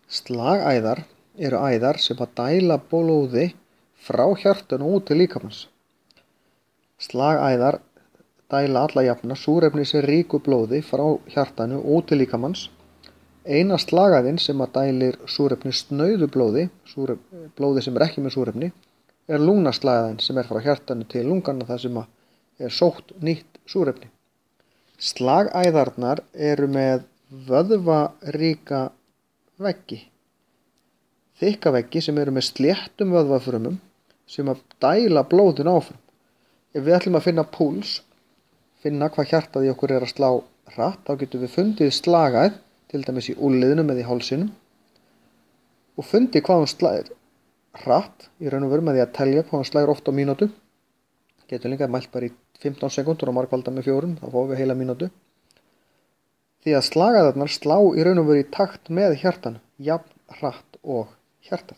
Slagæðar eru æðar sem dæla blóði frá hjartanu út til líkamans. Slagæðar dæla alla jafna súrefnisríku blóði frá hjartanu út til líkamans. Eina slagæðin sem dælir súrefnissnauðu blóði, blóði sem ekki með súrefni, lungnaslagæðin sem frá hjartanu til lungana þar sem sótt nýtt súrefni. Slagæðarnar eru með vöðvaríka veggi, þykka veggi sem eru með sléttum vöðvafrumum sem dæla blóðinu áfram. Ef við ætlum að finna púls, finna hvað hjartað í okkur að slá hratt, þá getum við fundið slagæð, til dæmis í úlnliðnum eða í hálsinum, og fundið hvað hún slær hratt, í raun og veru með því að telja hvað hún slær oft á mínútu. Getum líka mælt bara í 15 sekúndur og margfalda með 4, þá fáum við heila mínútu. Því að slagæðarnar slá í raun og veru í takt með hjartanu, jafn hratt og hjartað.